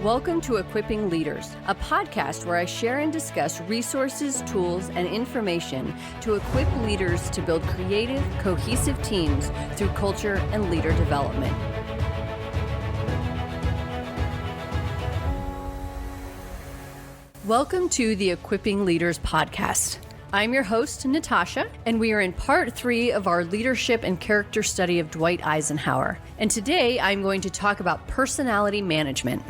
Welcome to Equipping Leaders, a podcast where I share and discuss resources, tools, and information to equip leaders to build creative, cohesive teams through culture and leader development. Welcome to the Equipping Leaders podcast. I'm your host, Natasha, and we are in part 3 of our leadership and character study of Dwight Eisenhower. And today I'm going to talk about personality management.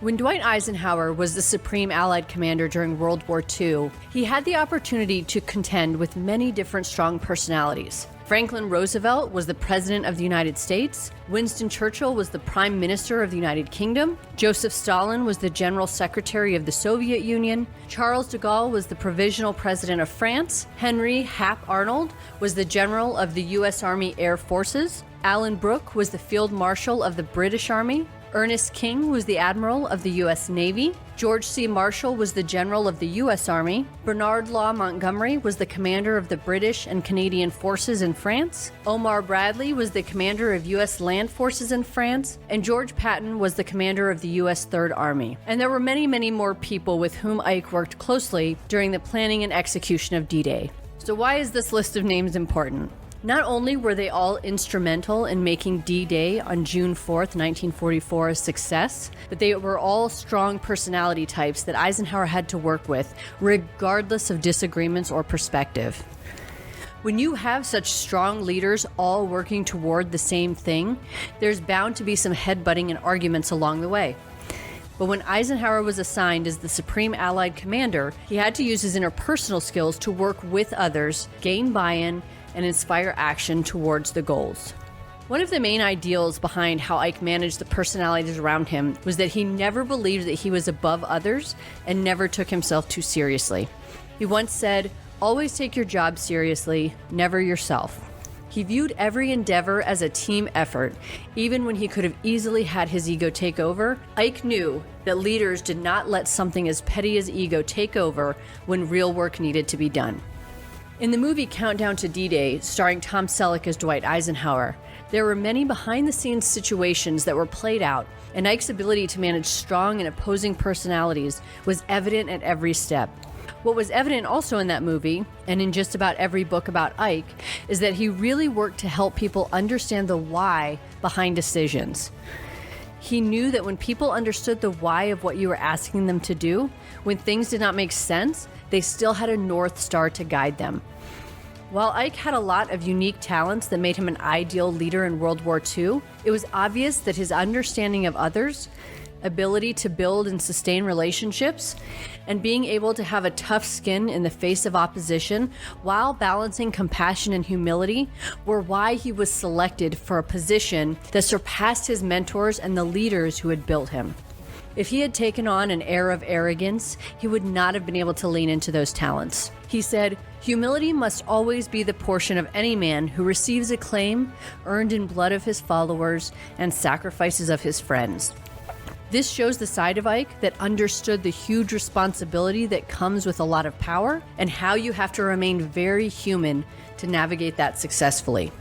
When Dwight Eisenhower was the Supreme Allied Commander during World War II, he had the opportunity to contend with many different strong personalities. Franklin Roosevelt was the President of the United States. Winston Churchill was the Prime Minister of the United Kingdom. Joseph Stalin was the General Secretary of the Soviet Union. Charles de Gaulle was the Provisional President of France. Henry Hap Arnold was the General of the U.S. Army Air Forces. Alan Brooke was the Field Marshal of the British Army. Ernest King was the Admiral of the U.S. Navy. George C. Marshall was the General of the U.S. Army. Bernard Law Montgomery was the Commander of the British and Canadian Forces in France. Omar Bradley was the Commander of U.S. Land Forces in France. And George Patton was the Commander of the U.S. Third Army. And there were many, many more people with whom Ike worked closely during the planning and execution of D-Day. So why is this list of names important? Not only were they all instrumental in making D-Day on June 4th, 1944 a success, but they were all strong personality types that Eisenhower had to work with, regardless of disagreements or perspective. When you have such strong leaders all working toward the same thing, there's bound to be some headbutting and arguments along the way. But when Eisenhower was assigned as the Supreme Allied Commander, he had to use his interpersonal skills to work with others, gain buy-in, and inspire action towards the goals. One of the main ideals behind how Ike managed the personalities around him was that he never believed that he was above others and never took himself too seriously. He once said, "Always take your job seriously, never yourself." He viewed every endeavor as a team effort. Even when he could have easily had his ego take over, Ike knew that leaders did not let something as petty as ego take over when real work needed to be done. In the movie Countdown to D-Day, starring Tom Selleck as Dwight Eisenhower, there were many behind-the-scenes situations that were played out, and Ike's ability to manage strong and opposing personalities was evident at every step. What was evident also in that movie, and in just about every book about Ike, is that he really worked to help people understand the why behind decisions. He knew that when people understood the why of what you were asking them to do, when things did not make sense, they still had a North Star to guide them. While Ike had a lot of unique talents that made him an ideal leader in World War II, it was obvious that his understanding of others, ability to build and sustain relationships, and being able to have a tough skin in the face of opposition while balancing compassion and humility were why he was selected for a position that surpassed his mentors and the leaders who had built him. If he had taken on an air of arrogance, he would not have been able to lean into those talents. He said, "Humility must always be the portion of any man who receives acclaim earned in blood of his followers and sacrifices of his friends." This shows the side of Ike that understood the huge responsibility that comes with a lot of power and how you have to remain very human to navigate that successfully.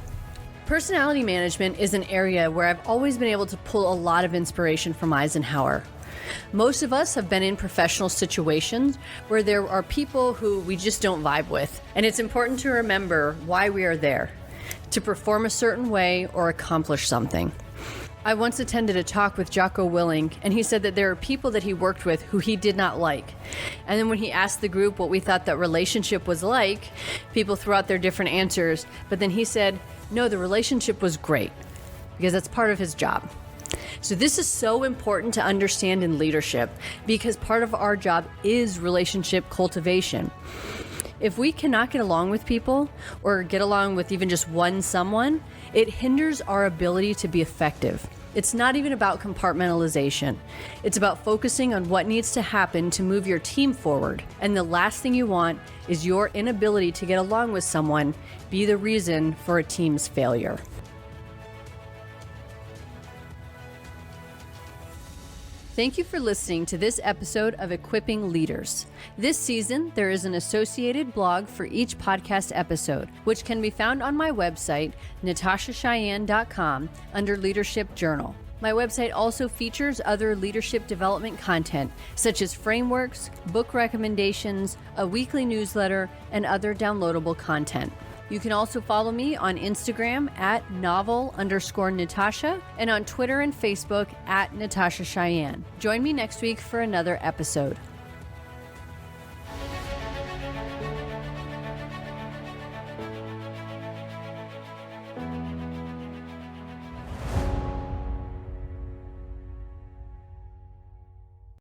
Personality management is an area where I've always been able to pull a lot of inspiration from Eisenhower. Most of us have been in professional situations where there are people who we just don't vibe with, and it's important to remember why we are there, to perform a certain way or accomplish something. I once attended a talk with Jocko Willink, and he said that there are people that he worked with who he did not like. And then when he asked the group what we thought that relationship was like, people threw out their different answers, but then he said, no, the relationship was great, because that's part of his job. So this is so important to understand in leadership, because part of our job is relationship cultivation. If we cannot get along with people, or get along with even just one someone, it hinders our ability to be effective. It's not even about compartmentalization. It's about focusing on what needs to happen to move your team forward. And the last thing you want is your inability to get along with someone be the reason for a team's failure. Thank you for listening to this episode of Equipping Leaders. This season, there is an associated blog for each podcast episode, which can be found on my website, natashacheyenne.com, under Leadership Journal. My website also features other leadership development content, such as frameworks, book recommendations, a weekly newsletter, and other downloadable content. You can also follow me on Instagram at novel_Natasha and on Twitter and Facebook at Natasha Cheyenne. Join me next week for another episode.